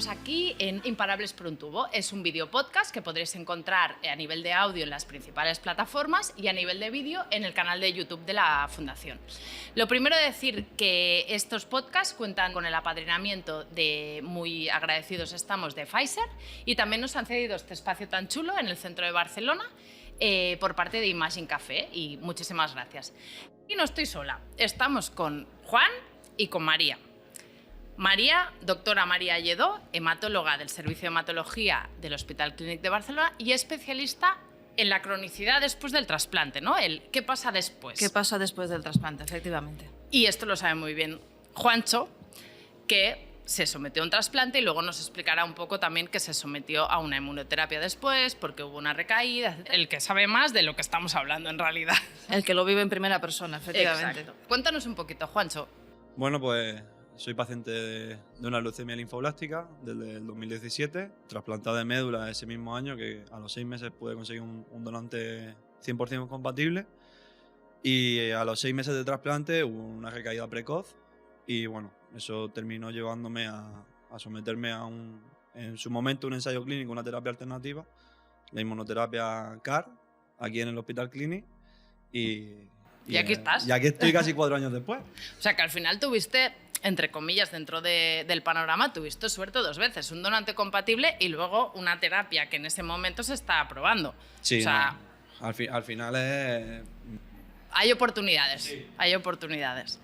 estamos aquí en Imparables por un tubo. Es un vídeo podcast que podréis encontrar a nivel de audio en las principales plataformas y a nivel de vídeo en el canal de YouTube de la Fundación. Lo primero es decir que estos podcasts cuentan con el apadrinamiento de, muy agradecidos estamos, de Pfizer, y también nos han cedido este espacio tan chulo en el centro de Barcelona por parte de Imagine Café, y muchísimas gracias. Y no estoy sola, estamos con Juan y con María. María, doctora María Lledó, hematóloga del Servicio de Hematología del Hospital Clínic de Barcelona y especialista en la cronicidad después del trasplante, ¿no? El ¿qué pasa después? ¿Qué pasa después del trasplante? Efectivamente. Y esto lo sabe muy bien Juancho, que se sometió a un trasplante y luego nos explicará un poco también que se sometió a una inmunoterapia después porque hubo una recaída. El que sabe más de lo que estamos hablando en realidad. El que lo vive en primera persona, efectivamente. Exacto. Cuéntanos un poquito, Juancho. Bueno, pues soy paciente de una leucemia linfoblástica desde el 2017, trasplantado de médula ese mismo año, que a los 6 meses pude conseguir un donante 100% compatible, y a los 6 meses de trasplante hubo una recaída precoz y bueno, eso terminó llevándome a someterme a en su momento un ensayo clínico, una terapia alternativa, la inmunoterapia CAR, aquí en el Hospital Clínic, y aquí estás. Y aquí estoy casi 4 años después. O sea que al final tuviste, entre comillas, dentro del panorama, tuviste suerte 2 veces, un donante compatible y luego una terapia que en ese momento se está aprobando. Sí, o sea, no, al final es... Hay oportunidades, sí. Hay oportunidades.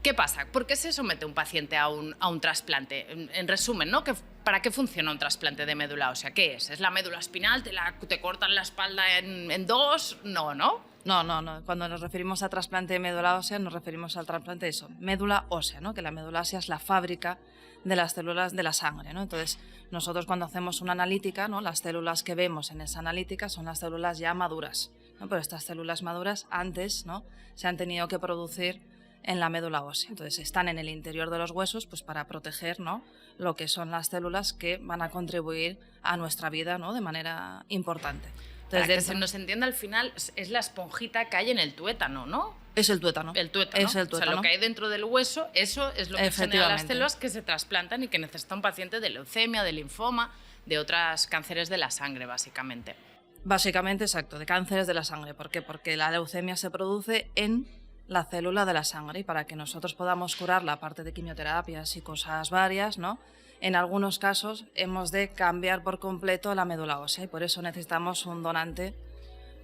¿Qué pasa? ¿Por qué se somete un paciente a un trasplante? En resumen, ¿no? ¿Para qué funciona un trasplante de médula ósea? ¿Qué es? ¿Es la médula espinal? ¿Te cortan la espalda en 2? No, ¿no? No. Cuando nos referimos a trasplante de médula ósea, nos referimos al trasplante de eso, médula ósea, ¿no? Que la médula ósea es la fábrica de las células de la sangre, ¿no? Entonces, nosotros cuando hacemos una analítica, ¿no? Las células que vemos en esa analítica son las células ya maduras, ¿no? Pero estas células maduras antes, ¿no? Se han tenido que producir en la médula ósea. Entonces están en el interior de los huesos pues para proteger, ¿no? Lo que son las células que van a contribuir a nuestra vida, ¿no? De manera importante. Entonces, para que se nos entienda, al final es la esponjita que hay en el tuétano, ¿no? Es el tuétano. El tuétano. Es el tuétano. O sea, lo que hay dentro del hueso, eso es lo que genera las células que se trasplantan y que necesita un paciente de leucemia, de linfoma, de otros cánceres de la sangre, básicamente. Básicamente, exacto, de cánceres de la sangre. ¿Por qué? Porque la leucemia se produce en la célula de la sangre, y para que nosotros podamos curarla, aparte de quimioterapias y cosas varias, ¿no? En algunos casos hemos de cambiar por completo la médula ósea y por eso necesitamos un donante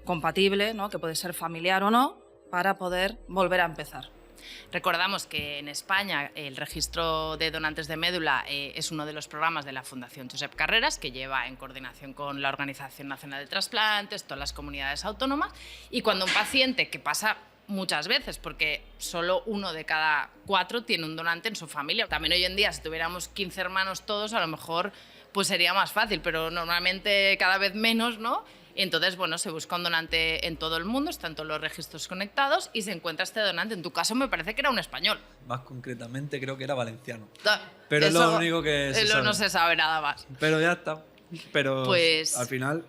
compatible, ¿no? Que puede ser familiar o no, para poder volver a empezar. Recordamos que en España el registro de donantes de médula es uno de los programas de la Fundación Josep Carreras, que lleva en coordinación con la Organización Nacional de Trasplantes, todas las comunidades autónomas, y cuando un paciente, que pasa muchas veces, porque solo 1 de cada 4 tiene un donante en su familia. También hoy en día, si tuviéramos 15 hermanos todos, a lo mejor pues sería más fácil, pero normalmente cada vez menos, ¿no? Y entonces, bueno, se busca un donante en todo el mundo, están todos los registros conectados y se encuentra este donante. En tu caso me parece que era un español. Más concretamente creo que era valenciano. Da, pero eso, es lo único que se sabe. No se sabe nada más. Pero ya está. Pero pues, al final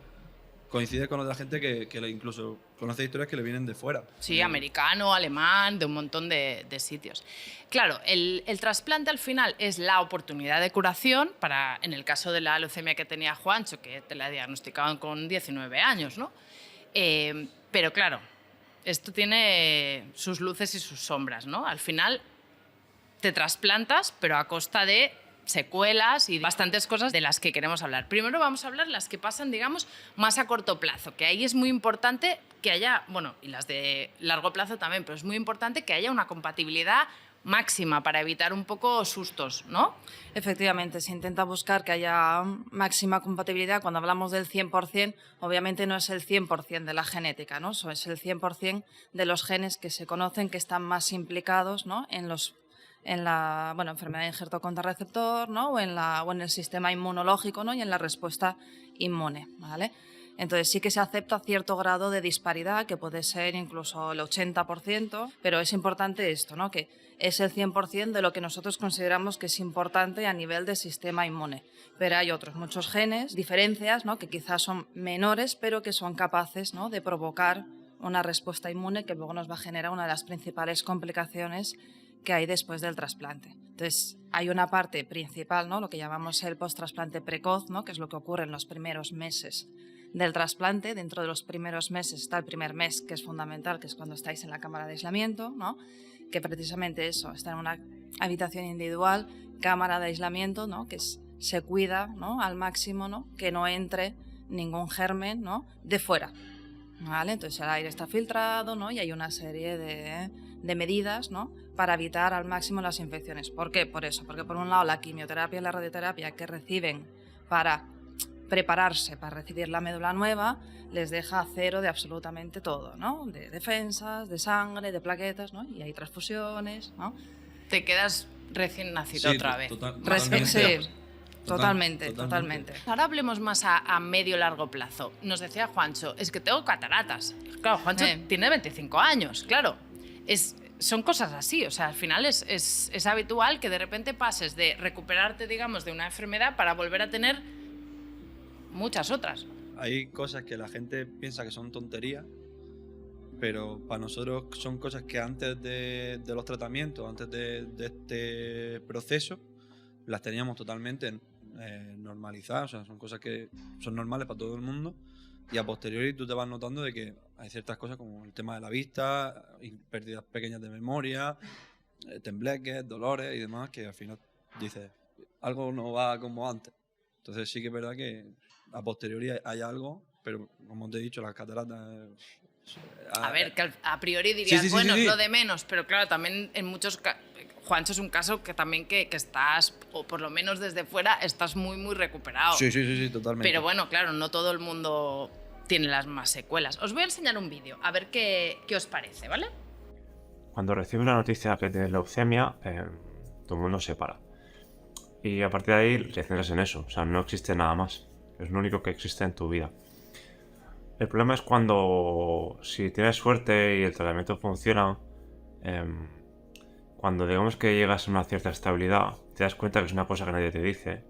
coincide con otra gente que incluso conoce historias que le vienen de fuera. Sí, americano, alemán, de un montón de sitios. Claro, el trasplante al final es la oportunidad de curación para, en el caso de la leucemia que tenía Juancho, que te la diagnosticaban con 19 años, ¿no? Pero claro, esto tiene sus luces y sus sombras, ¿no? Al final te trasplantas, pero a costa de secuelas y bastantes cosas de las que queremos hablar. Primero vamos a hablar las que pasan, digamos, más a corto plazo, que ahí es muy importante que haya, bueno, y las de largo plazo también, pero es muy importante que haya una compatibilidad máxima para evitar un poco sustos, ¿no? Efectivamente, se intenta buscar que haya máxima compatibilidad. Cuando hablamos del 100%, obviamente no es el 100% de la genética, ¿no? Es el 100% de los genes que se conocen que están más implicados, ¿no? en la enfermedad de injerto contrarreceptor, ¿no? o en el sistema inmunológico, ¿no? y en la respuesta inmune, ¿vale? Entonces sí que se acepta cierto grado de disparidad, que puede ser incluso el 80%, pero es importante esto, ¿no? Que es el 100% de lo que nosotros consideramos que es importante a nivel del sistema inmune. Pero hay otros muchos genes, diferencias, ¿no? Que quizás son menores, pero que son capaces, ¿no? de provocar una respuesta inmune que luego nos va a generar una de las principales complicaciones que hay después del trasplante. Entonces, hay una parte principal, ¿no? Lo que llamamos el post-trasplante precoz, ¿no? Que es lo que ocurre en los primeros meses del trasplante. Dentro de los primeros meses está el primer mes, que es fundamental, que es cuando estáis en la cámara de aislamiento, ¿no? Que precisamente eso, está en una habitación individual, cámara de aislamiento, ¿no? Que se cuida, ¿no? Al máximo, ¿no? Que no entre ningún germen, ¿no? De fuera, ¿vale? Entonces el aire está filtrado, ¿no? Y hay una serie de medidas, ¿no? Para evitar al máximo las infecciones. ¿Por qué? Por eso, porque por un lado la quimioterapia y la radioterapia que reciben para prepararse para recibir la médula nueva les deja a cero de absolutamente todo, ¿no? De defensas, de sangre, de plaquetas, ¿no? Y hay transfusiones, ¿no? Te quedas recién nacido otra vez. Totalmente. Ahora hablemos más a medio largo plazo. Nos decía Juancho, es que tengo cataratas. Claro, Juancho tiene 25 años, claro. Son cosas así, o sea, al final es habitual que de repente pases de recuperarte, digamos, de una enfermedad para volver a tener muchas otras. Hay cosas que la gente piensa que son tonterías, pero para nosotros son cosas que antes de los tratamientos, antes de este proceso, las teníamos totalmente normalizadas, o sea, son cosas que son normales para todo el mundo, y a posteriori tú te vas notando de que hay ciertas cosas como el tema de la vista, pérdidas pequeñas de memoria, tembleques, dolores y demás, que al final dices, algo no va como antes. Entonces sí que es verdad que a posteriori hay algo, pero como te he dicho, las cataratas... A ver, que a priori dirías, sí, es lo de menos, pero claro, también en muchos casos... Juancho es un caso que también que estás, o por lo menos desde fuera, estás muy, muy recuperado. Sí, totalmente. Pero bueno, claro, no todo el mundo tiene las más secuelas. Os voy a enseñar un vídeo, a ver qué os parece, ¿vale? Cuando recibes la noticia que tienes leucemia, todo el mundo se para. Y a partir de ahí te centras en eso, o sea, no existe nada más. Es lo único que existe en tu vida. El problema es cuando, si tienes suerte y el tratamiento funciona, cuando digamos que llegas a una cierta estabilidad, te das cuenta que es una cosa que nadie te dice.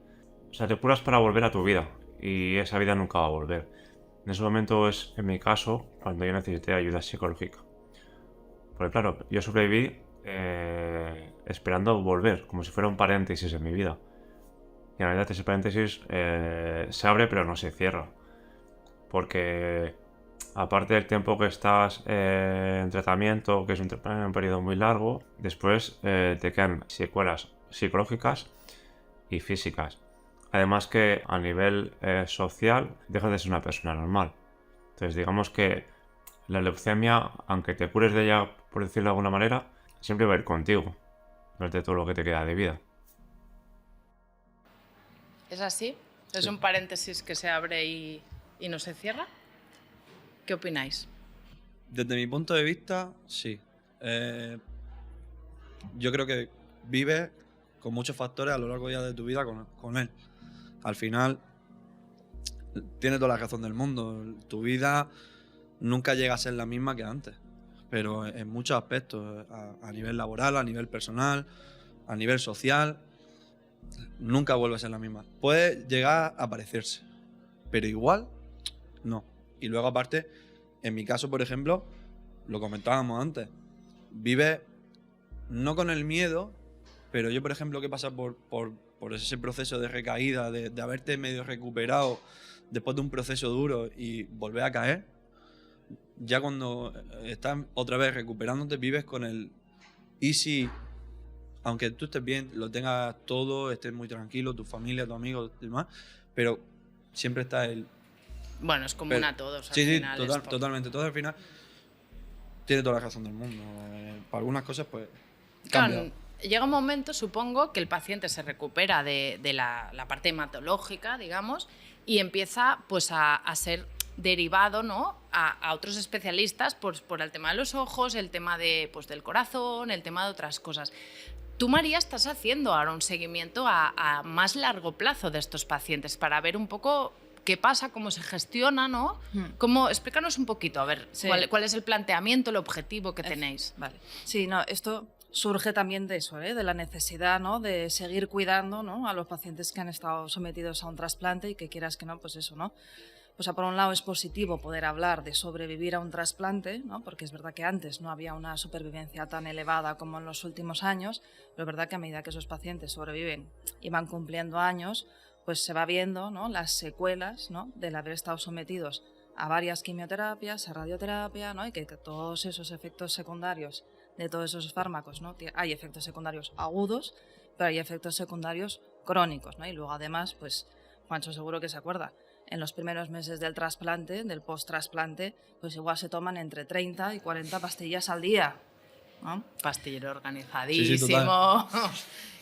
O sea, te curas para volver a tu vida y esa vida nunca va a volver. En ese momento es, en mi caso, cuando yo necesité ayuda psicológica. Porque claro, yo sobreviví esperando volver, como si fuera un paréntesis en mi vida. Y en realidad ese paréntesis se abre pero no se cierra. Porque aparte del tiempo que estás en tratamiento, que es un periodo muy largo, después te quedan secuelas psicológicas y físicas. Además que a nivel social dejas de ser una persona normal. Entonces digamos que la leucemia, aunque te cures de ella, por decirlo de alguna manera, siempre va a ir contigo durante todo lo que te queda de vida. ¿Es así? ¿Es un paréntesis que se abre y no se cierra? ¿Qué opináis? Desde mi punto de vista, sí. Yo creo que vives con muchos factores a lo largo ya de tu vida con él. Al final, tienes toda la razón del mundo. Tu vida nunca llega a ser la misma que antes, pero en muchos aspectos, a nivel laboral, a nivel personal, a nivel social, nunca vuelve a ser la misma. Puede llegar a parecerse, pero igual, no. Y luego aparte, en mi caso, por ejemplo, lo comentábamos antes, vives no con el miedo, pero yo, por ejemplo, que he pasado por ese proceso de recaída, de haberte medio recuperado después de un proceso duro y volver a caer, ya cuando estás otra vez recuperándote, vives con el y si, aunque tú estés bien, lo tengas todo, estés muy tranquilo, tu familia, tus amigos, demás, pero siempre está el... Bueno, es común a todos. Sí, sí, totalmente. Todo al final tiene toda la razón del mundo. Para algunas cosas, pues, cambia. Claro, llega un momento, supongo, que el paciente se recupera de la parte hematológica, digamos, y empieza pues a ser derivado, ¿no?, a otros especialistas por el tema de los ojos, el tema del corazón, el tema de otras cosas. Tú, María, estás haciendo ahora un seguimiento a más largo plazo de estos pacientes para ver un poco qué pasa, cómo se gestiona, ¿no? Explícanos un poquito, a ver, sí, cuál es el planteamiento, el objetivo que tenéis. Vale. Sí, no, esto surge también de eso, de la necesidad, ¿no?, de seguir cuidando, ¿no?, a los pacientes que han estado sometidos a un trasplante y que quieras que no, pues eso, ¿no?, O sea, por un lado es positivo poder hablar de sobrevivir a un trasplante, ¿no? Porque es verdad que antes no había una supervivencia tan elevada como en los últimos años, pero es verdad que a medida que esos pacientes sobreviven y van cumpliendo años, pues se va viendo, ¿no?, las secuelas, ¿no?, del haber estado sometidos a varias quimioterapias, a radioterapia, ¿no?, y que todos esos efectos secundarios de todos esos fármacos, ¿no?, hay efectos secundarios agudos, pero hay efectos secundarios crónicos, ¿no? Y luego además, pues Juancho seguro que se acuerda, en los primeros meses del trasplante, del post-trasplante, pues igual se toman entre 30 y 40 pastillas al día, ¿no? Pastillero Sí, organizadísimo.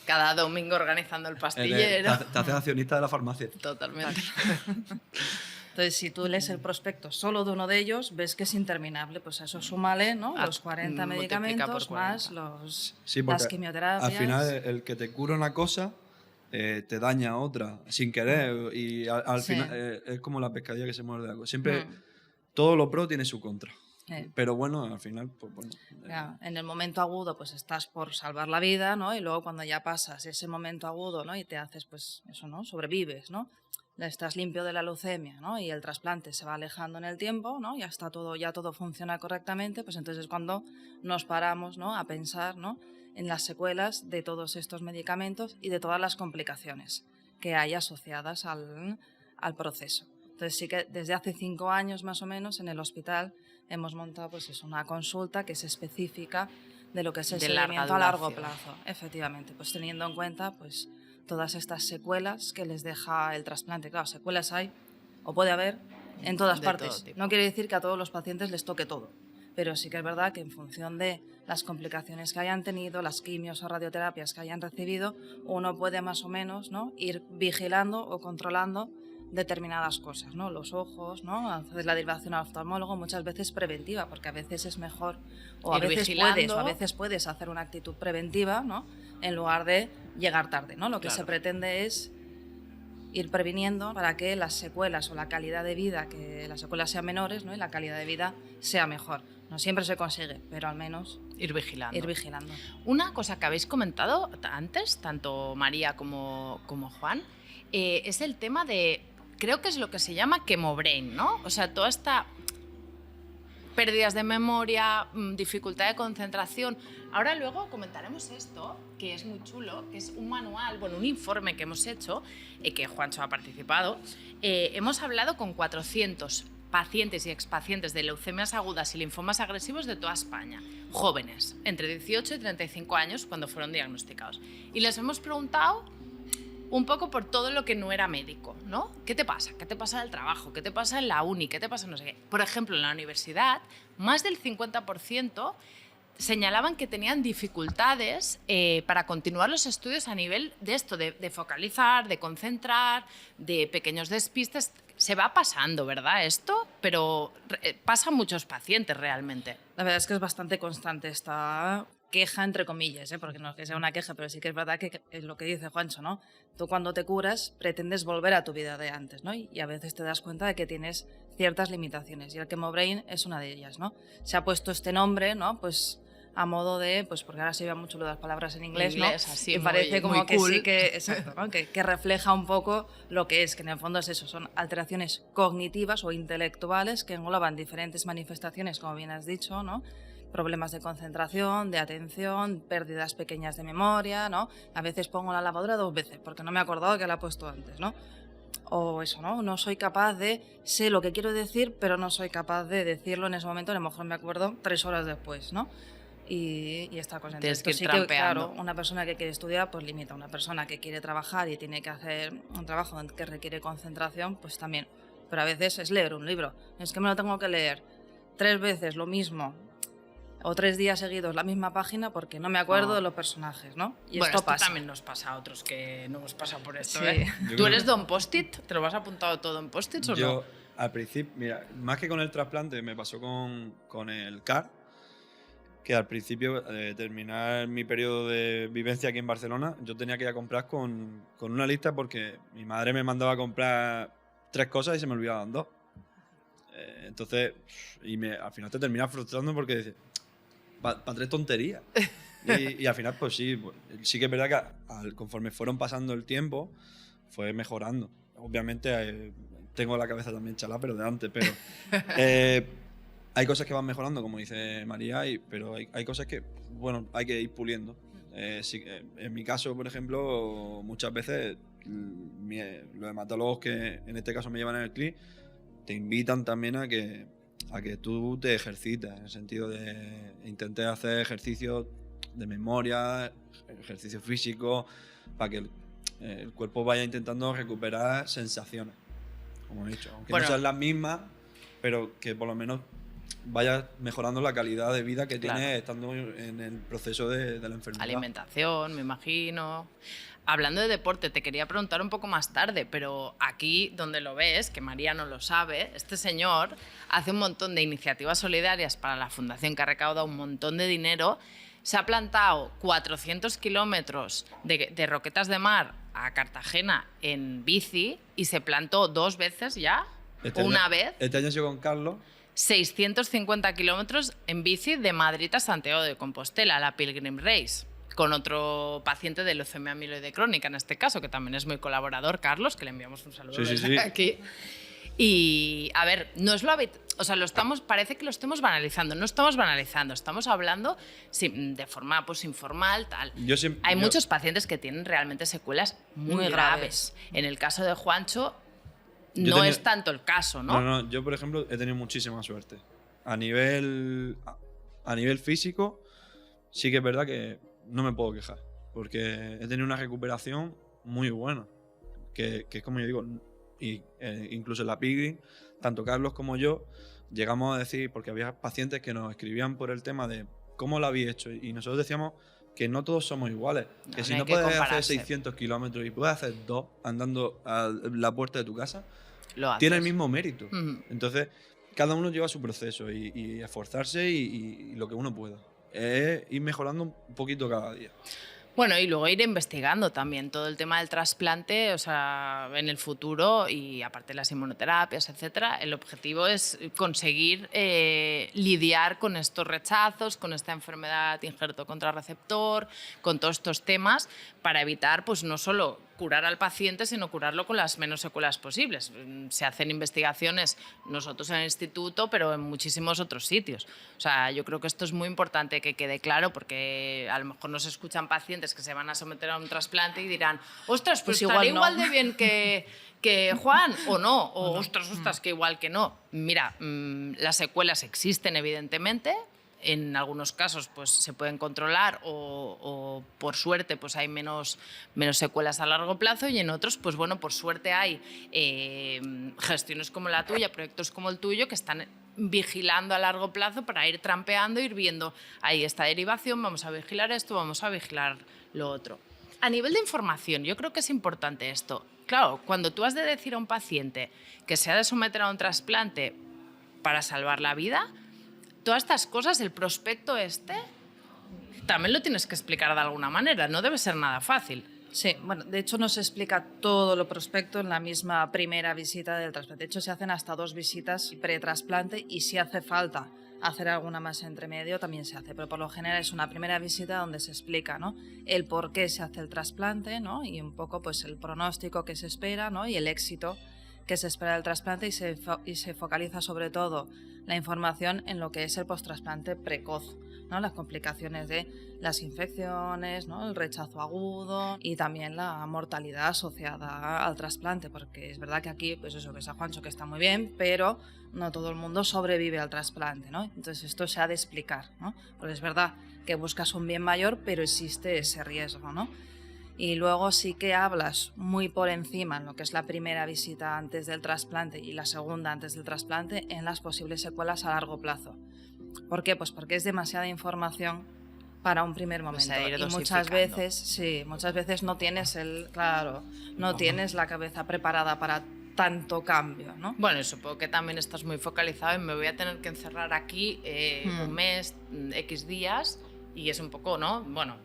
Cada domingo organizando el pastillero. Te haces accionista de la farmacia. Totalmente. Entonces, si tú lees el prospecto solo de uno de ellos, ves que es interminable. Pues a eso súmale, ¿no?, los 40 multiplica medicamentos por 40. más Sí, porque las quimioterapias. al final el que te cura una cosa te daña otra sin querer y al Sí. final es como la pescadilla que se muerde algo. Siempre todo lo pro tiene su contra. Pero bueno, al final, pues bueno. Ya, en el momento agudo, pues estás por salvar la vida, ¿no? Y luego cuando ya pasas ese momento agudo, ¿no?, y te haces, pues eso, ¿no?, sobrevives, ¿no?, estás limpio de la leucemia, ¿no?, y el trasplante se va alejando en el tiempo, ¿no?, ya todo funciona correctamente, pues entonces es cuando nos paramos, ¿no?, a pensar, ¿no?, en las secuelas de todos estos medicamentos y de todas las complicaciones que hay asociadas al proceso. Entonces sí que desde hace 5 años más o menos en el hospital hemos montado, pues eso, una consulta que es específica de lo que es el De larga seguimiento a largo duración. plazo, efectivamente, pues teniendo en cuenta pues todas estas secuelas que les deja el trasplante. Claro, secuelas hay o puede haber en todas De partes. todo tipo. No quiere decir que a todos los pacientes les toque todo, pero sí que es verdad que en función de las complicaciones que hayan tenido, las quimios o radioterapias que hayan recibido, uno puede más o menos, ¿no?, ir vigilando o controlando determinadas cosas, ¿no? Los ojos, ¿no?, hacer la derivación al oftalmólogo muchas veces preventiva, porque a veces es mejor o a Ir vigilando. veces puedes hacer una actitud preventiva, ¿no?, en lugar de llegar tarde, ¿no? Lo que Claro. se pretende es ir previniendo para que las secuelas o la calidad de vida, que las secuelas sean menores, ¿no?, y la calidad de vida sea mejor. No siempre se consigue, pero al menos Ir vigilando. ir vigilando. Una cosa que habéis comentado antes, tanto María como Juan, es el tema de, creo que es lo que se llama chemobrain, ¿no? O sea, toda esta pérdidas de memoria, dificultad de concentración. Ahora luego comentaremos esto, que es muy chulo, que es un manual, bueno, un informe que hemos hecho, que Juancho ha participado. Hemos hablado con 400 pacientes y expacientes de leucemias agudas y linfomas agresivos de toda España, jóvenes, entre 18 y 35 años cuando fueron diagnosticados. Y les hemos preguntado un poco por todo lo que no era médico, ¿no? ¿Qué te pasa? ¿Qué te pasa en el trabajo? ¿Qué te pasa en la uni? ¿Qué te pasa en no sé qué? Por ejemplo, en la universidad, más del 50% señalaban que tenían dificultades para continuar los estudios a nivel de esto, de focalizar, de concentrar, de pequeños despistes. Se va pasando, ¿verdad? Esto, pero pasa a muchos pacientes realmente. La verdad es que es bastante constante esta queja, entre comillas, porque no es que sea una queja, pero sí que es verdad que es lo que dice Juancho, ¿no? Tú cuando te curas pretendes volver a tu vida de antes, ¿no? Y a veces te das cuenta de que tienes ciertas limitaciones y el chemobrain es una de ellas, ¿no? Se ha puesto este nombre, ¿no?, pues a modo de, pues porque ahora se lleva mucho lo de las palabras en inglés, ¿no? Así, y parece como muy que cool. sí que, exacto, ¿no?, que refleja un poco lo que es, que en el fondo es eso, son alteraciones cognitivas o intelectuales que engloban diferentes manifestaciones, como bien has dicho, ¿no? Problemas de concentración, de atención, pérdidas pequeñas de memoria, ¿no? A veces pongo la lavadora 2 veces porque no me he acordado que la he puesto antes, ¿no? O eso, ¿no? No soy capaz de, sé lo que quiero decir, pero no soy capaz de decirlo en ese momento, a lo mejor me acuerdo 3 horas después, ¿no? Y esta cosa. Tienes que ir Entonces, sí que, trampeando. claro, una persona que quiere estudiar, pues limita. Una persona que quiere trabajar y tiene que hacer un trabajo que requiere concentración, pues también. Pero a veces es leer un libro. Es que me lo tengo que leer 3 veces lo mismo o 3 días seguidos la misma página porque no me acuerdo de los personajes, ¿no? Y bueno, esto pasa. también nos pasa a otros que no hemos pasado por esto, Sí. ¿eh? Yo ¿Tú creo eres que- don Post-it? ¿Te lo vas apuntado todo en Post-its o no? Yo, al principio, mira, más que con el trasplante, me pasó con el CAR, que al principio, de terminar mi periodo de vivencia aquí en Barcelona, yo tenía que ir a comprar con una lista porque mi madre me mandaba a comprar 3 cosas y se me olvidaban 2. Entonces, al final te terminas frustrando porque dices, para 3 tonterías. Y al final, pues sí que es verdad que conforme fueron pasando el tiempo, fue mejorando. Obviamente, tengo la cabeza también chalada, pero de antes, pero hay cosas que van mejorando, como dice María, pero hay cosas que, bueno, hay que ir puliendo. En mi caso, por ejemplo, muchas veces los hematólogos que en este caso me llevan en el CLI te invitan también a que tú te ejercites, en el sentido de intentar hacer ejercicios de memoria, ejercicio físico, para que el cuerpo vaya intentando recuperar sensaciones, como he dicho, aunque no sean las mismas, pero que por lo menos vaya mejorando la calidad de vida que tiene estando en el proceso de la enfermedad. Alimentación, me imagino. Hablando de deporte, te quería preguntar un poco más tarde, pero aquí donde lo ves, que María no lo sabe, este señor hace un montón de iniciativas solidarias para la fundación que ha recaudado un montón de dinero. Se ha plantado 400 kilómetros de Roquetas de Mar a Cartagena en bici y se plantó 2 veces ya, una vez. Este año sigo con Carlos. 650 kilómetros en bici de Madrid a Santiago de Compostela, la Pilgrim Race, con otro paciente de leucemia amiloide crónica, en este caso, que también es muy colaborador, Carlos, que le enviamos un saludo desde aquí. Y, a ver, no es lo habitual, o sea, parece que lo estemos banalizando. No estamos banalizando, estamos hablando de forma pues, informal, tal. Hay muchos pacientes que tienen realmente secuelas muy graves. En el caso de Juancho, no es tanto el caso, ¿no? No, yo, por ejemplo, he tenido muchísima suerte. A nivel físico, sí que es verdad que no me puedo quejar, porque he tenido una recuperación muy buena, que es como yo digo, y incluso en la Pilgrim, tanto Carlos como yo llegamos a decir, porque había pacientes que nos escribían por el tema de cómo lo había hecho, y nosotros decíamos que no todos somos iguales, que si no puedes hacer 600 kilómetros y puedes hacer 2 andando a la puerta de tu casa, tiene el mismo mérito. Entonces, cada uno lleva su proceso y esforzarse y lo que uno pueda. Es ir mejorando un poquito cada día. Bueno, y luego ir investigando también todo el tema del trasplante, o sea, en el futuro, y aparte de las inmunoterapias, etcétera, el objetivo es conseguir lidiar con estos rechazos, con esta enfermedad injerto contrarreceptor, con todos estos temas, para evitar, pues no solo curar al paciente, sino curarlo con las menos secuelas posibles. Se hacen investigaciones nosotros en el instituto, pero en muchísimos otros sitios. O sea, yo creo que esto es muy importante que quede claro, porque a lo mejor nos escuchan pacientes que se van a someter a un trasplante y dirán, ostras, pues estaré igual de bien que Juan, o no, o ostras, que igual que no. Mira, las secuelas existen, evidentemente. En algunos casos pues, se pueden controlar o por suerte pues, hay menos secuelas a largo plazo, y en otros, pues bueno, por suerte hay gestiones como la tuya, proyectos como el tuyo, que están vigilando a largo plazo para ir trampeando, ir viendo ahí esta derivación, vamos a vigilar esto, vamos a vigilar lo otro. A nivel de información, yo creo que es importante esto. Claro, cuando tú has de decir a un paciente que se ha de someter a un trasplante para salvar la vida, todas estas cosas, el prospecto también lo tienes que explicar de alguna manera, no debe ser nada fácil. Sí, bueno, de hecho no se explica todo lo prospecto en la misma primera visita del trasplante. De hecho, se hacen hasta 2 visitas pre-trasplante, y si hace falta hacer alguna más entre medio también se hace, pero por lo general es una primera visita donde se explica, ¿no?, el por qué se hace el trasplante, ¿no?, y un poco pues el pronóstico que se espera, ¿no?, y el éxito que se espera del trasplante, y se focaliza sobre todo la información en lo que es el post-trasplante precoz, ¿no?, las complicaciones de las infecciones, ¿no?, el rechazo agudo y también la mortalidad asociada al trasplante, porque es verdad que aquí, pues eso, que es a Juancho, que está muy bien, pero no todo el mundo sobrevive al trasplante, ¿no? Entonces esto se ha de explicar, ¿no?, porque es verdad que buscas un bien mayor, pero existe ese riesgo, ¿no? Y luego sí que hablas muy por encima en lo que es la primera visita antes del trasplante y la segunda antes del trasplante en las posibles secuelas a largo plazo. ¿Por qué? Pues porque es demasiada información para un primer momento. Y muchas veces no tienes tienes la cabeza preparada para tanto cambio, ¿no? Bueno, supongo que también estás muy focalizado en me voy a tener que encerrar aquí un mes, X días, y es un poco, ¿no? Bueno,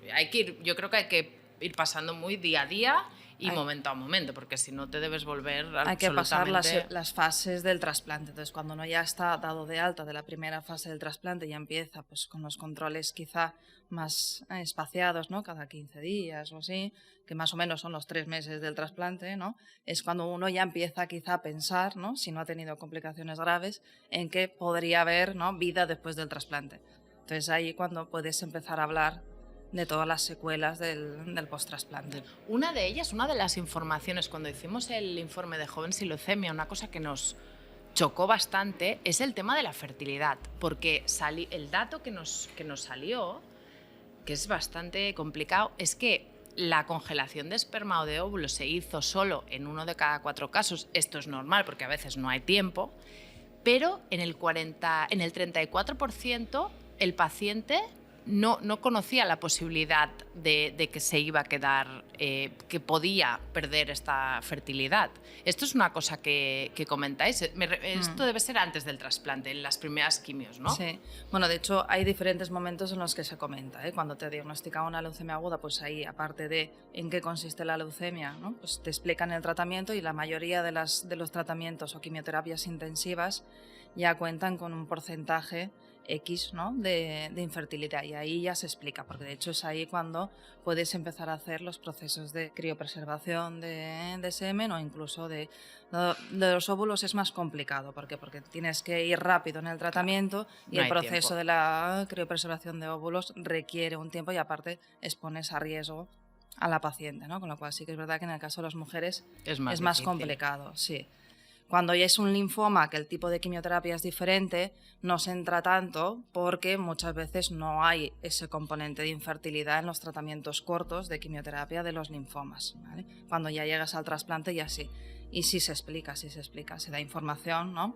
yo creo que hay que ir pasando muy día a día y momento a momento, porque si no te debes volver Hay que pasar absolutamente... las fases del trasplante. Entonces, cuando uno ya está dado de alta de la primera fase del trasplante, ya empieza pues con los controles quizá más espaciados, ¿no? Cada 15 días o así, que más o menos son los 3 meses del trasplante, ¿no? Es cuando uno ya empieza quizá a pensar, ¿no? Si no ha tenido complicaciones graves, en que podría haber, ¿no? Vida después del trasplante. Entonces, ahí cuando puedes empezar a hablar de todas las secuelas del post-trasplante. Una de ellas, una de las informaciones, cuando hicimos el informe de joven sin leucemia, una cosa que nos chocó bastante es el tema de la fertilidad, porque el dato que nos salió, que es bastante complicado, es que la congelación de esperma o de óvulos se hizo solo en 1 de cada 4 casos. Esto es normal porque a veces no hay tiempo, pero en el 34% el paciente no conocía la posibilidad de que se iba a quedar, que podía perder esta fertilidad. Esto es una cosa que comentáis. Esto debe ser antes del trasplante, en las primeras quimios, ¿no? Sí. Bueno, de hecho, hay diferentes momentos en los que se comenta, ¿eh? Cuando te diagnostica una leucemia aguda, pues ahí, aparte de en qué consiste la leucemia, ¿no? Pues te explican el tratamiento y la mayoría de los tratamientos o quimioterapias intensivas ya cuentan con un porcentaje X, ¿no? de infertilidad, y ahí ya se explica, porque de hecho es ahí cuando puedes empezar a hacer los procesos de criopreservación de semen, o incluso de los óvulos es más complicado. ¿Por qué? Porque tienes que ir rápido en el tratamiento, y No el hay proceso tiempo. de la criopreservación de óvulos requiere un tiempo, y aparte expones a riesgo a la paciente, ¿no? Con lo cual sí que es verdad que en el caso de las mujeres Es más más difícil. complicado, sí. Cuando ya es un linfoma, que el tipo de quimioterapia es diferente, no se entra tanto porque muchas veces no hay ese componente de infertilidad en los tratamientos cortos de quimioterapia de los linfomas, ¿vale? Cuando ya llegas al trasplante ya sí. Y sí se explica, se da información, ¿no?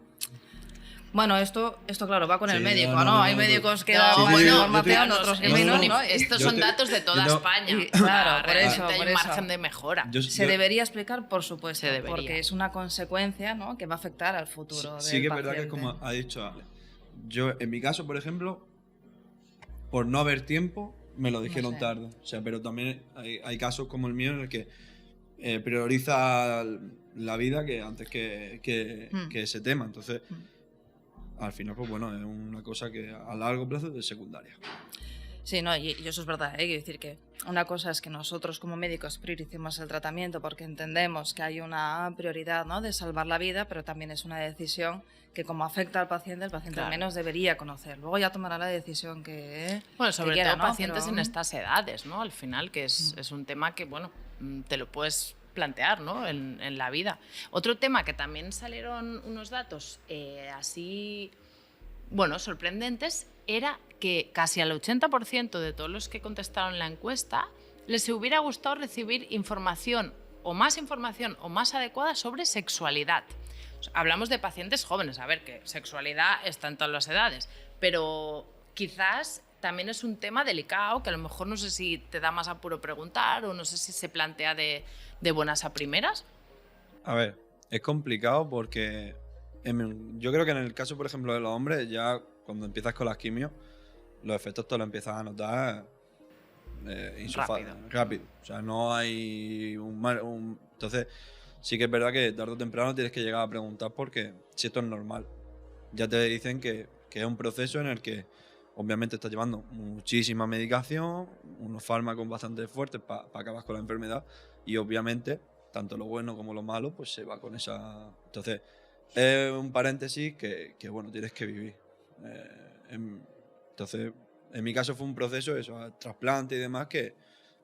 Bueno, esto claro, va con el médico, ¿no? Hay médicos que dan más información, otros que menos, ¿no? Estos son datos de toda España. Y, claro, por Realmente eso, hay por un eso. margen de mejora. Se debería explicar, por supuesto, Se debería. porque es una consecuencia, ¿no? Que va a afectar al futuro del Sí que es paciente. verdad que, como ha dicho Ale, yo en mi caso, por ejemplo, por no haber tiempo, me lo dijeron sé. tarde. O sea, pero también hay casos como el mío en el que prioriza la vida que antes que ese tema. Entonces, al final, pues bueno, es una cosa que a largo plazo es secundaria. Sí, no, y eso es verdad, ¿eh? Quiero decir que una cosa es que nosotros como médicos prioricemos el tratamiento porque entendemos que hay una prioridad, ¿no? de salvar la vida, pero también es una decisión que, como afecta al paciente Claro. al menos debería conocer. Luego ya tomará la decisión que Bueno, sobre que quiera, todo ¿no? pacientes Pero- en estas edades, ¿no? Al final, que es un tema que, bueno, te lo puedes plantear, ¿no? en la vida. Otro tema que también salieron unos datos así, bueno, sorprendentes, era que casi al 80% de todos los que contestaron la encuesta les hubiera gustado recibir información o más adecuada sobre sexualidad. O sea, hablamos de pacientes jóvenes, a ver, que sexualidad está en todas las edades, pero quizás también es un tema delicado que a lo mejor no sé si te da más apuro preguntar o no sé si se plantea de buenas a primeras. A ver, es complicado porque yo creo que en el caso, por ejemplo, de los hombres, ya cuando empiezas con las quimios, los efectos te los empiezas a notar rápido. O sea, no hay Entonces, sí que es verdad que tarde o temprano tienes que llegar a preguntar porque si esto es normal. Ya te dicen que es un proceso en el que obviamente estás llevando muchísima medicación, unos fármacos bastante fuertes para acabar con la enfermedad, y obviamente tanto lo bueno como lo malo pues se va con esa... Entonces, es un paréntesis que bueno, tienes que vivir. Entonces, en mi caso fue un proceso, eso, trasplante y demás, que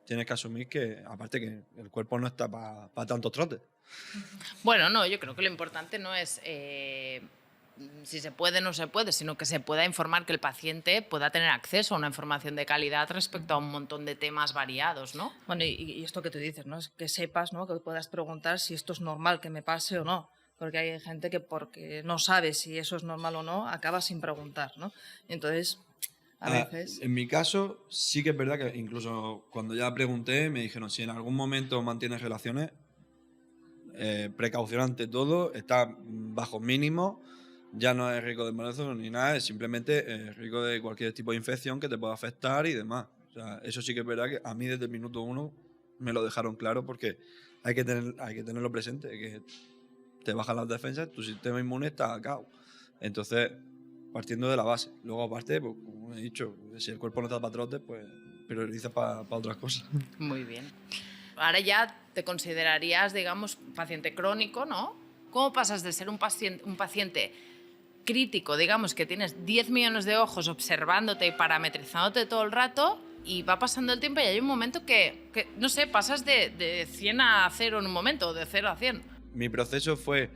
tienes que asumir que, aparte, que el cuerpo no está para tantos trotes. Bueno, no, yo creo que lo importante no es si se puede o no se puede, sino que se pueda informar, que el paciente pueda tener acceso a una información de calidad respecto a un montón de temas variados, ¿no? Bueno, y esto que tú dices, ¿no? Es que sepas, ¿no? Que puedas preguntar si esto es normal que me pase o no. Porque hay gente que, porque no sabe si eso es normal o no, acaba sin preguntar, ¿no? Entonces, a veces... En mi caso, sí que es verdad que incluso cuando ya pregunté, me dijeron, si en algún momento mantienes relaciones, precaución ante todo, está bajo mínimo, ya no es riesgo de embarazo ni nada, es simplemente riesgo de cualquier tipo de infección que te pueda afectar y demás. O sea, eso sí que es verdad que a mí desde el minuto 1 me lo dejaron claro porque hay que tenerlo presente, que te bajan las defensas, tu sistema inmune está a cao. Entonces, partiendo de la base. Luego, aparte, pues, como he dicho, si el cuerpo no está para trotes, pues prioriza para otras cosas. Muy bien. Ahora ya te considerarías, digamos, paciente crónico, ¿no? ¿Cómo pasas de ser un paciente crítico, digamos, que tienes 10 millones de ojos observándote y parametrizándote todo el rato, y va pasando el tiempo y hay un momento que no sé, pasas de 100 a 0 en un momento, o de 0 a 100? Mi proceso fue,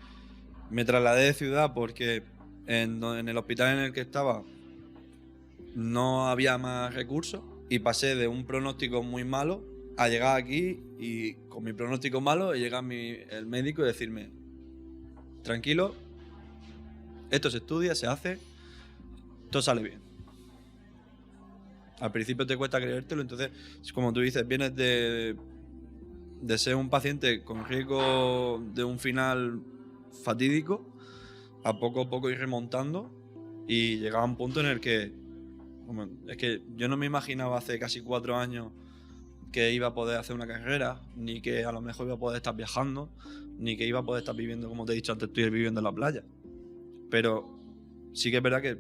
me trasladé de ciudad porque en el hospital en el que estaba no había más recursos y pasé de un pronóstico muy malo a llegar aquí y con mi pronóstico malo llega el médico y decirme, tranquilo, esto se estudia, se hace, todo sale bien. Al principio te cuesta creértelo, entonces, como tú dices, vienes de ser un paciente con riesgo de un final fatídico, a poco ir remontando, y llegaba a un punto en el que, es que yo no me imaginaba hace casi 4 años que iba a poder hacer una carrera, ni que a lo mejor iba a poder estar viajando, ni que iba a poder estar viviendo, como te he dicho antes, estoy viviendo en la playa. Pero sí que es verdad que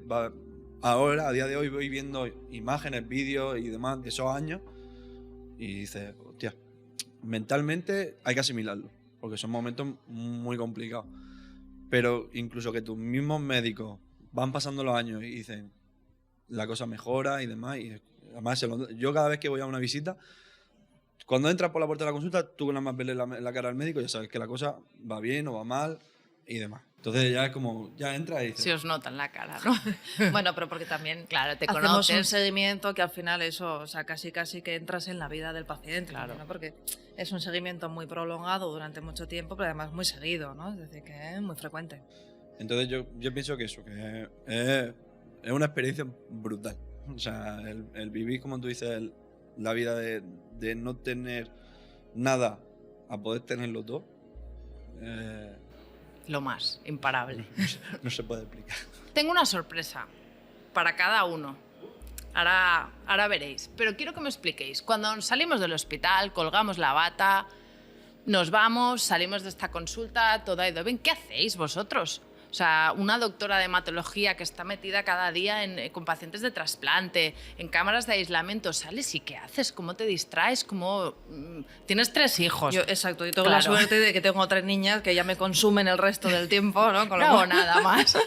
ahora, a día de hoy, voy viendo imágenes, vídeos y demás de esos años y dices, hostia, mentalmente hay que asimilarlo, porque son momentos muy complicados. Pero incluso que tus mismos médicos van pasando los años y dicen, la cosa mejora y demás, y además yo cada vez que voy a una visita, cuando entras por la puerta de la consulta, tú nada más verle la cara al médico, ya sabes que la cosa va bien o va mal y demás. Entonces ya es como, ya entras y dices... Si os nota en la cara, ¿no? Bueno, pero porque también claro, te hacemos conoces. un seguimiento que al final eso, o sea, casi que entras en la vida del paciente, Claro. ¿no? Porque es un seguimiento muy prolongado durante mucho tiempo, pero además muy seguido, ¿no? Es decir, que es muy frecuente. Entonces yo pienso que eso, que es una experiencia brutal. O sea, el vivir, como tú dices, la vida de no tener nada a poder tenerlo todo, Lo más, imparable. no se puede explicar. Tengo una sorpresa para cada uno. Ahora veréis. Pero quiero que me expliquéis. Cuando salimos del hospital, colgamos la bata, nos vamos, salimos de esta consulta, todo ha ido bien. ¿Qué hacéis vosotros? O sea, una doctora de hematología que está metida cada día con pacientes de trasplante, en cámaras de aislamiento, sales y ¿qué haces? ¿Cómo te distraes? ¿Cómo? Tienes 3 hijos. Exacto, yo tengo Claro. la suerte de que tengo 3 niñas que ya me consumen el resto del tiempo, ¿no? Con lo No hago cual- nada más.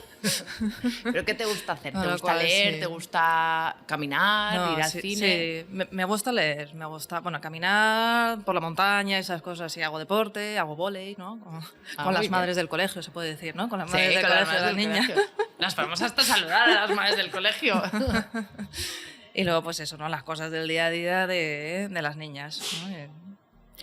¿Pero qué te gusta hacer? Con ¿Te lo gusta cual, leer? sí. ¿Te gusta caminar? No, ¿Ir al sí, cine? sí. Me gusta leer, me gusta, bueno, caminar por la montaña, esas cosas, y hago deporte, hago vóley, ¿no? Con muy las bien. madres del colegio, se puede decir, ¿no? Con las Sí, madres del con las colegio de madres las del niñas. colegio. Las podemos hasta saludar a las madres del colegio. Y luego, pues eso, ¿no? Las cosas del día a día de las niñas, ¿no?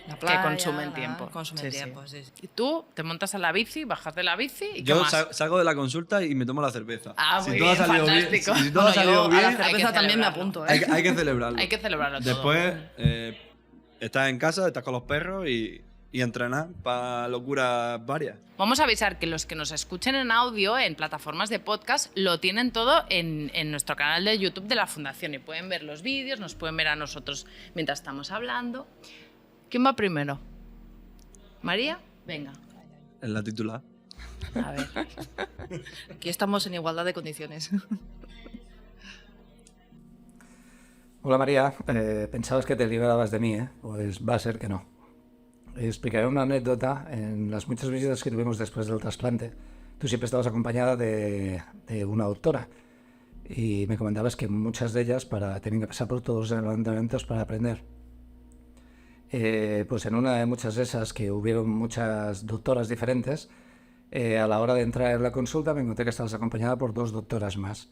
La playa, consumen tiempo. Consumen Sí, sí. tiempo, sí. Y tú te montas a la bici, bajas de la bici y ¿qué Yo más? salgo de la consulta y me tomo la cerveza. Ah, muy si todo bien, ha salido bien, fantástico. si todo Bueno, ha salido yo a la bien, Hay que cerveza también me celebrarlo. apunto, ¿eh? hay que celebrarlo. Hay que celebrarlo todo. Después estás en casa, estás con los perros y entrenar para locuras varias. Vamos a avisar que los que nos escuchen en audio en plataformas de podcast lo tienen todo en nuestro canal de YouTube de la Fundación y pueden ver los vídeos, nos pueden ver a nosotros mientras estamos hablando. ¿Quién va primero? ¿María? Venga, En la titular. a ver. Aquí estamos en igualdad de condiciones. Hola María, pensabas que te librabas de mí, ¿eh? Pues va a ser que no. Explicaré una anécdota. En las muchas visitas que tuvimos después del trasplante, tú siempre estabas acompañada de una doctora y me comentabas que muchas de ellas tenían que pasar por todos los levantamientos para aprender. Pues en una de muchas de esas, que hubieron muchas doctoras diferentes, a la hora de entrar en la consulta me encontré que estabas acompañada por 2 doctoras más.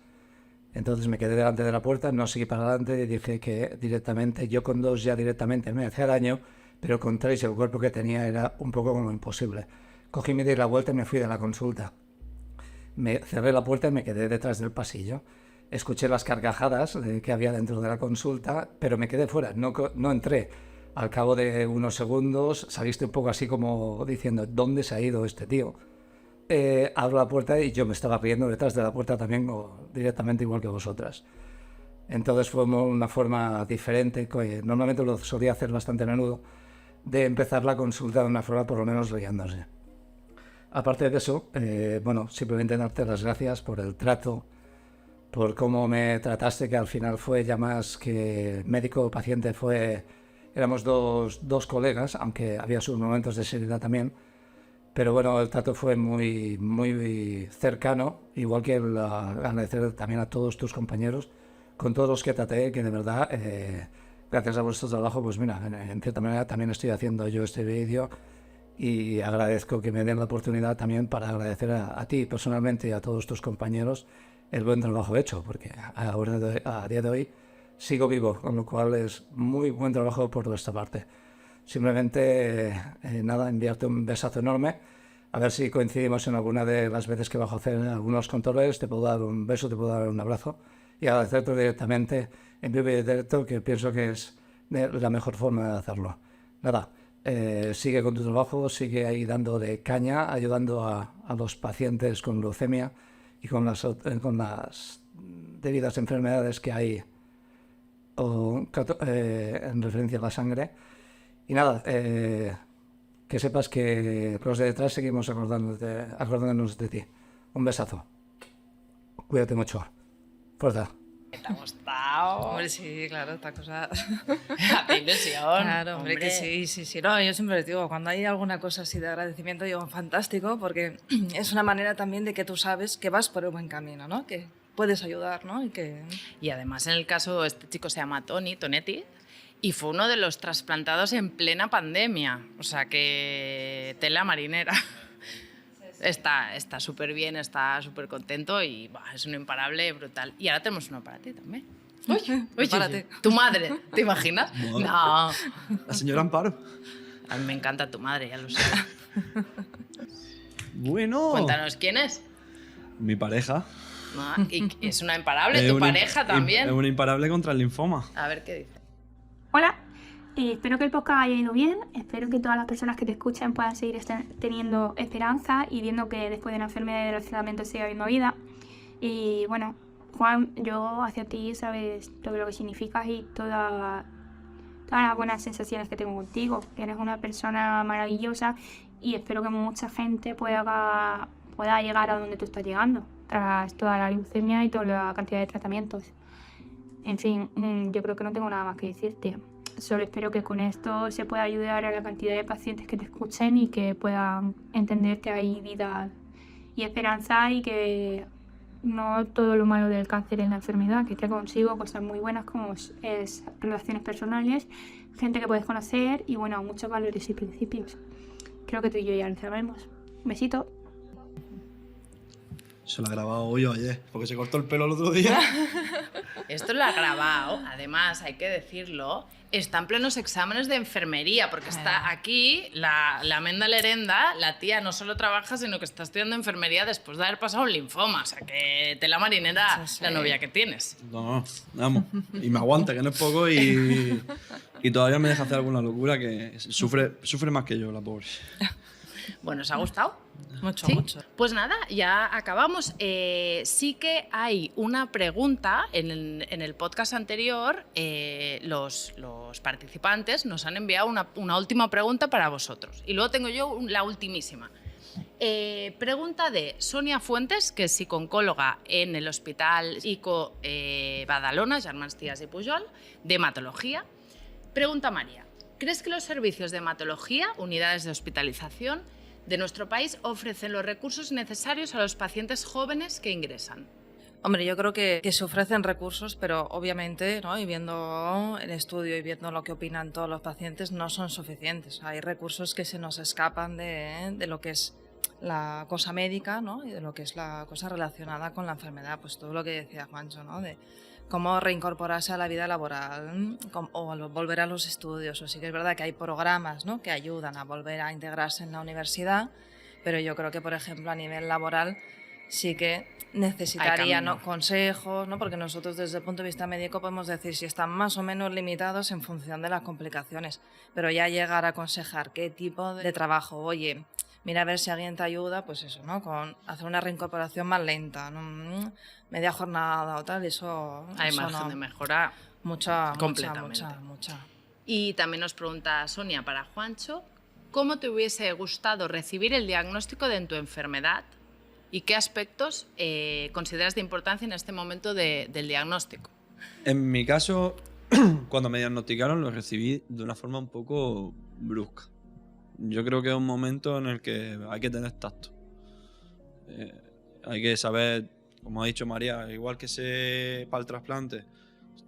Entonces me quedé delante de la puerta, no seguí para adelante y dije que directamente, yo con 2 ya directamente me hacía daño, pero con 3 el cuerpo que tenía era un poco como imposible. Cogí, me di la vuelta y me fui de la consulta. Me cerré la puerta y me quedé detrás del pasillo. Escuché las carcajadas que había dentro de la consulta, pero me quedé fuera, no entré. Al cabo de unos segundos saliste un poco así como diciendo, ¿dónde se ha ido este tío? Abro la puerta y yo me estaba riendo detrás de la puerta también, directamente igual que vosotras. Entonces fue una forma diferente, que normalmente lo solía hacer bastante a menudo, de empezar la consulta de una forma por lo menos riéndose. Aparte de eso, bueno, simplemente darte las gracias por el trato, por cómo me trataste, que al final fue ya más que médico o paciente, éramos dos colegas, aunque había sus momentos de seriedad también, pero bueno, el trato fue muy, muy cercano, igual que agradecer también a todos tus compañeros, con todos los que traté, que de verdad, gracias a vuestro trabajo, pues mira, en cierta manera también estoy haciendo yo este vídeo y agradezco que me den la oportunidad también para agradecer a ti personalmente y a todos tus compañeros el buen trabajo hecho, porque a día de hoy sigo vivo, con lo cual es muy buen trabajo por nuestra parte. Simplemente, nada, enviarte un besazo enorme, a ver si coincidimos en alguna de las veces que bajo a hacer algunos controles, te puedo dar un beso, te puedo dar un abrazo y agradecerte directamente en vivo y directo, que pienso que es la mejor forma de hacerlo. Nada, sigue con tu trabajo, sigue ahí dando de caña, ayudando a los pacientes con leucemia y con las debidas enfermedades que hay en referencia a la sangre. Y nada, que sepas que los de detrás seguimos acordándonos de ti. Un besazo. Cuídate mucho. Fuerza. ¿Te ha gustado? Hombre, sí, claro, esta cosa... Hace ilusión. Claro, hombre, que sí. No, yo siempre les digo, cuando hay alguna cosa así de agradecimiento, digo, fantástico, porque es una manera también de que tú sabes que vas por el buen camino, ¿no? Que puedes ayudar, ¿no? Y además, en el caso, este chico se llama Tonetti, y fue uno de los trasplantados en plena pandemia. O sea que tela marinera. Está súper bien, está súper contento y es un imparable brutal. Y ahora tenemos uno para ti también. Uy, Párate. tu madre, ¿te imaginas? No. La señora Amparo. A mí me encanta tu madre, ya lo sé. Bueno. Cuéntanos quién es. Mi pareja. Y es una imparable, tu pareja también. Es una imparable contra el linfoma. A ver qué dice. Hola, espero que el podcast haya ido bien, espero que todas las personas que te escuchen puedan seguir teniendo esperanza y viendo que después de una enfermedad y del tratamiento sigue habiendo vida. Y bueno, Juan, yo hacia ti sabes todo lo que significas y todas las buenas sensaciones que tengo contigo, que eres una persona maravillosa y espero que mucha gente pueda llegar a donde tú estás llegando, tras toda la leucemia y toda la cantidad de tratamientos. En fin, yo creo que no tengo nada más que decirte. Solo espero que con esto se pueda ayudar a la cantidad de pacientes que te escuchen y que puedan entender que hay vida y esperanza y que no todo lo malo del cáncer es la enfermedad, que trae consigo cosas muy buenas como es relaciones personales, gente que puedes conocer y bueno, muchos valores y principios. Creo que tú y yo ya lo sabemos. Un besito. Se lo ha grabado hoy o ayer, porque se cortó el pelo el otro día. Esto lo ha grabado, además, hay que decirlo, está en plenos exámenes de enfermería, porque está aquí, la Menda Lerenda, la tía no solo trabaja, sino que está estudiando enfermería después de haber pasado un linfoma, o sea que tela marinera la novia que tienes. No, vamos. Y me aguanta, que no es poco, y todavía me deja hacer alguna locura, que sufre más que yo, la pobre. Bueno, ¿os ha gustado? Mucho, ¿Sí? mucho. Pues nada, ya acabamos. Sí que hay una pregunta en el podcast anterior. Los participantes nos han enviado una última pregunta para vosotros. Y luego tengo yo la ultimísima. Pregunta de Sonia Fuentes, que es psicooncóloga en el Hospital ICO Badalona, Germans Tías y Pujol, de hematología. Pregunta María. ¿Crees que los servicios de hematología, unidades de hospitalización de nuestro país, ofrecen los recursos necesarios a los pacientes jóvenes que ingresan? Hombre, yo creo que se ofrecen recursos, pero obviamente, ¿no? Y viendo el estudio y viendo lo que opinan todos los pacientes, no son suficientes. Hay recursos que se nos escapan de lo que es la cosa médica, ¿no? Y de lo que es la cosa relacionada con la enfermedad. Pues todo lo que decía Juancho, ¿no? De cómo reincorporarse a la vida laboral o volver a los estudios. O sí que es verdad que hay programas, ¿no? Que ayudan a volver a integrarse en la universidad, pero yo creo que, por ejemplo, a nivel laboral sí que necesitaría, ¿no? consejos, ¿no? Porque nosotros desde el punto de vista médico podemos decir si están más o menos limitados en función de las complicaciones, pero ya llegar a aconsejar qué tipo de trabajo, oye, mira a ver si alguien te ayuda, pues eso, ¿no? Con hacer una reincorporación más lenta, ¿no? Media jornada o tal, eso... Hay eso margen no. de mejora Mucha. Y también nos pregunta Sonia para Juancho, ¿cómo te hubiese gustado recibir el diagnóstico de tu enfermedad y qué aspectos consideras de importancia en este momento del diagnóstico? En mi caso, cuando me diagnosticaron lo recibí de una forma un poco brusca. Yo creo que es un momento en el que hay que tener tacto. Hay que saber, como ha dicho María, igual que para el trasplante,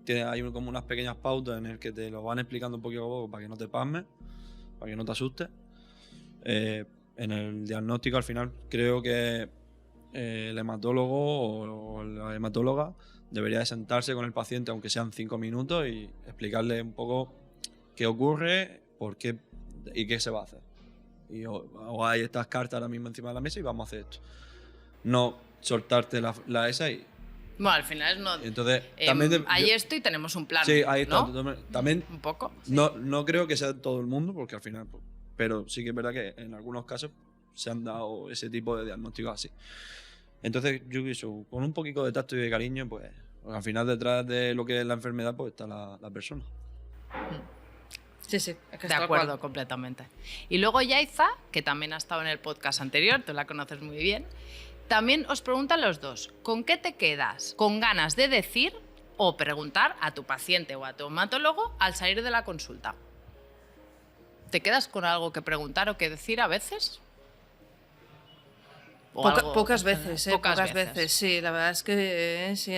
hay como unas pequeñas pautas en el que te lo van explicando un poquito a poco para que no te pasmes, para que no te asustes. En el diagnóstico al final creo que el hematólogo o la hematóloga debería de sentarse con el paciente, aunque sean 5 minutos, y explicarle un poco qué ocurre, por qué y qué se va a hacer. O hay estas cartas ahora mismo encima de la mesa y vamos a hacer esto. No soltarte la esa y... Bueno, al final no. Entonces, hay esto y tenemos un plan. Sí, ahí está. ¿no? También un poco. No creo que sea todo el mundo, porque al final... Pero sí que es verdad que en algunos casos se han dado ese tipo de diagnósticos así. Entonces, yo pienso, con un poquito de tacto y de cariño, pues al final detrás de lo que es la enfermedad, pues está la persona. Sí, sí, es que De está acuerdo, cual. completamente. Y luego Yaiza, que también ha estado en el podcast anterior, tú la conoces muy bien, también os preguntan los dos, ¿con qué te quedas? ¿Con ganas de decir o preguntar a tu paciente o a tu hematólogo al salir de la consulta? ¿Te quedas con algo que preguntar o que decir a veces? Pocas veces, Pocas veces, sí. La verdad es que sí,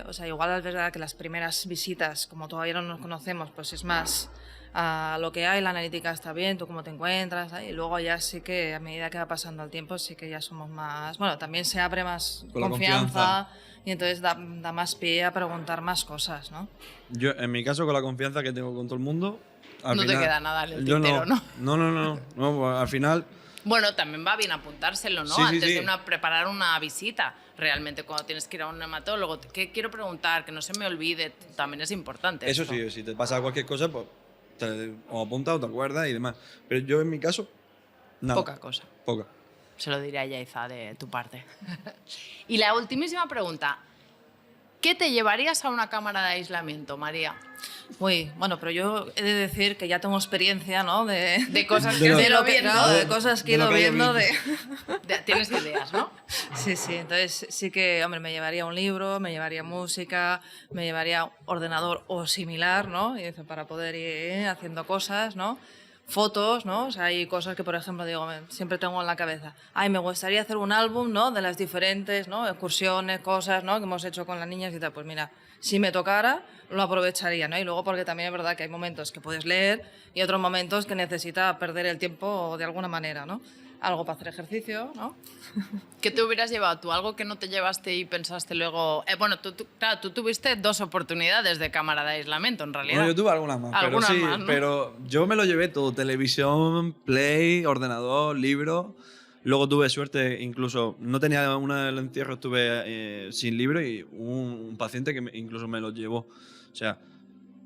o sea, igual es verdad que las primeras visitas, como todavía no nos conocemos, pues es más a lo que hay, la analítica está bien, tú cómo te encuentras, y luego ya sí que a medida que va pasando el tiempo sí que ya somos más, bueno, también se abre más Con la confianza y entonces da más pie a preguntar más cosas, ¿no? Yo, en mi caso, con la confianza que tengo con todo el mundo... al No te final, queda nada en el yo tintero, ¿no? No, pues, al final... Bueno, también va bien apuntárselo, ¿no? Sí, sí, Antes sí. de preparar una visita. Realmente, cuando tienes que ir a un hematólogo, ¿qué quiero preguntar? Que no se me olvide, también es importante. Eso esto. sí, si te pasa cualquier cosa, pues o apuntas o te acuerdas y demás. Pero yo, en mi caso, nada. Poca cosa. Poca. Se lo diré a Yaiza de tu parte. Y la ultimísima pregunta. ¿Qué te llevarías a una cámara de aislamiento, María? Uy, bueno, pero yo he de decir que ya tengo experiencia, ¿no? De cosas que has lo ido viendo. claro, de cosas que he de lo ido que has ido viendo. Tienes ideas, ¿no? Sí, entonces sí que, hombre, me llevaría un libro, me llevaría música, me llevaría ordenador o similar, ¿no? Y eso, para poder ir haciendo cosas, ¿no? Fotos, ¿no? O sea, hay cosas que, por ejemplo, digo, siempre tengo en la cabeza. Ay, me gustaría hacer un álbum, ¿no? De las diferentes, ¿no? Excursiones, cosas, ¿no? Que hemos hecho con las niñas y tal. Pues mira, si me tocara, lo aprovecharía, ¿no? Y luego porque también es verdad que hay momentos que puedes leer y otros momentos que necesitas perder el tiempo de alguna manera, ¿no? Algo para hacer ejercicio, ¿no? ¿Qué te hubieras llevado tú? ¿Algo que no te llevaste y pensaste luego? Bueno, claro, tú tuviste 2 oportunidades de cámara de aislamiento, en realidad. Bueno, yo tuve algunas más, Algunas pero sí, más, ¿no? pero yo me lo llevé todo, televisión, play, ordenador, libro. Luego tuve suerte, incluso no tenía una del encierro, estuve sin libro y un paciente que incluso me lo llevó. O sea,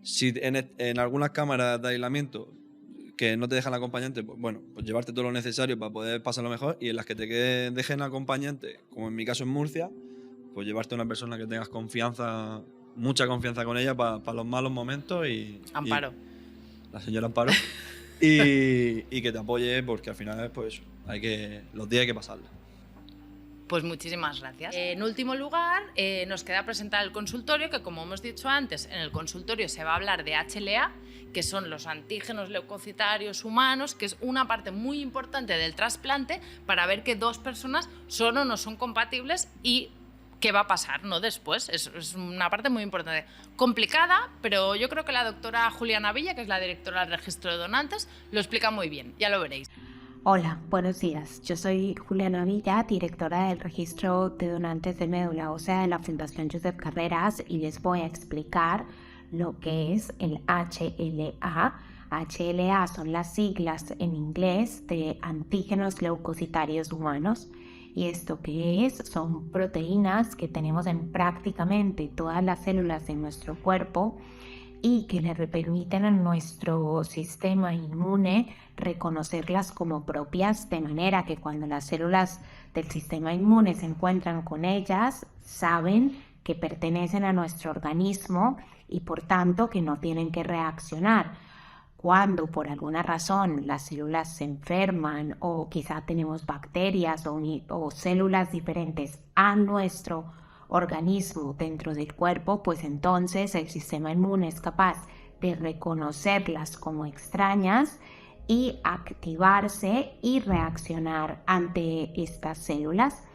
si en algunas cámaras de aislamiento que no te dejan acompañante, pues bueno, pues llevarte todo lo necesario para poder pasarlo mejor, y en las que te dejen acompañante, como en mi caso en Murcia, pues llevarte a una persona que tengas confianza, mucha confianza con ella para los malos momentos y... Amparo. La señora Amparo. y que te apoye, porque al final, pues los días hay que pasarlos. Pues muchísimas gracias. En último lugar, nos queda presentar el consultorio, que como hemos dicho antes, en el consultorio se va a hablar de HLA, que son los antígenos leucocitarios humanos, que es una parte muy importante del trasplante para ver que 2 personas son o no son compatibles y qué va a pasar, ¿no? Después. Es una parte muy importante. Complicada, pero yo creo que la doctora Juliana Villa, que es la directora del registro de donantes, lo explica muy bien. Ya lo veréis. Hola, buenos días. Yo soy Juliana Villa, directora del registro de donantes de médula ósea de la Fundación Josep Carreras, y les voy a explicar lo que es el HLA. HLA son las siglas en inglés de antígenos leucocitarios humanos. ¿Y esto qué es? Son proteínas que tenemos en prácticamente todas las células de nuestro cuerpo y que le permiten a nuestro sistema inmune reconocerlas como propias, de manera que cuando las células del sistema inmune se encuentran con ellas, saben que pertenecen a nuestro organismo y por tanto que no tienen que reaccionar. cuando por alguna razón las células se enferman o quizá tenemos bacterias o células diferentes a nuestro organismo dentro del cuerpo, pues entonces el sistema inmune es capaz de reconocerlas como extrañas y activarse y reaccionar ante estas células.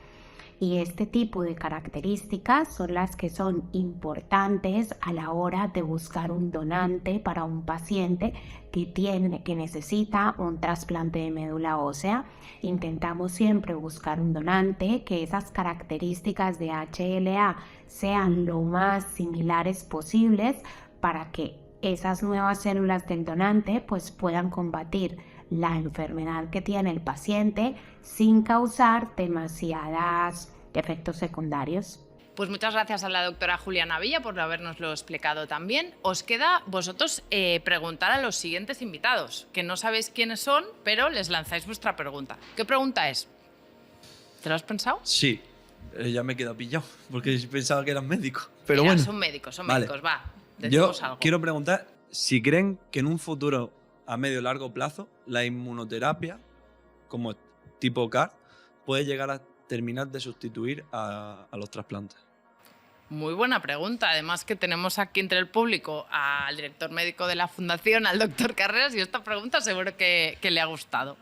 Y este tipo de características son las que son importantes a la hora de buscar un donante para un paciente que necesita un trasplante de médula ósea. Intentamos siempre buscar un donante que esas características de HLA sean lo más similares posibles para que esas nuevas células del donante pues puedan combatir la enfermedad que tiene el paciente sin causar demasiados efectos secundarios. Pues muchas gracias a la doctora Juliana Villa por habernoslo explicado también. Os queda vosotros preguntar a los siguientes invitados, que no sabéis quiénes son, pero les lanzáis vuestra pregunta. ¿Qué pregunta es? ¿Te lo has pensado? Sí, ya me he quedado pillado, porque pensaba que eran médicos. Pero Mira, bueno, son médicos, vale. va. Yo Decimos algo. quiero preguntar si creen que en un futuro a medio largo plazo la inmunoterapia, como tipo CAR, puede llegar a terminar de sustituir a los trasplantes. Muy buena pregunta. Además que tenemos aquí entre el público al director médico de la Fundación, al doctor Carreras, y esta pregunta seguro que le ha gustado.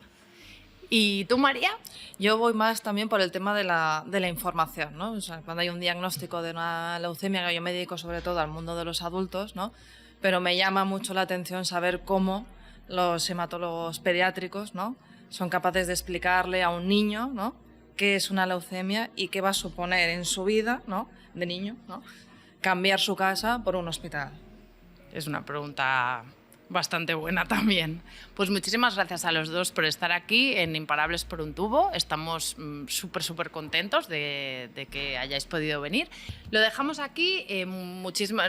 ¿Y tú, María? Yo voy más también por el tema de la información, ¿no? O sea, cuando hay un diagnóstico de una leucemia, que yo me dedico sobre todo al mundo de los adultos, ¿no? Pero me llama mucho la atención saber cómo los hematólogos pediátricos, ¿no?, son capaces de explicarle a un niño, ¿no?, qué es una leucemia y qué va a suponer en su vida, ¿no?, de niño, ¿no?, cambiar su casa por un hospital. Es una pregunta bastante buena también. Pues muchísimas gracias a los dos por estar aquí en Imparables por un tubo. Estamos súper contentos de que hayáis podido venir. Lo dejamos aquí.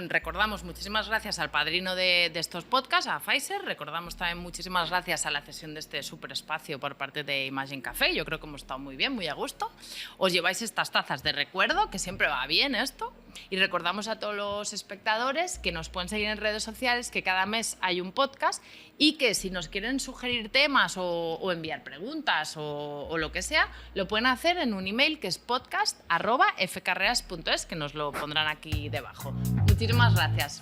Recordamos muchísimas gracias al padrino de estos podcasts, a Pfizer. Recordamos también muchísimas gracias a la cesión de este súper espacio por parte de Imagine Café. Yo creo que hemos estado muy bien, muy a gusto. Os lleváis estas tazas de recuerdo, que siempre va bien esto. Y recordamos a todos los espectadores que nos pueden seguir en redes sociales, que cada mes hay un podcast y que si nos quieren sugerir temas o enviar preguntas o lo que sea, lo pueden hacer en un email que es podcast@fcarreras.es, que nos lo pondrán aquí debajo. Muchísimas gracias.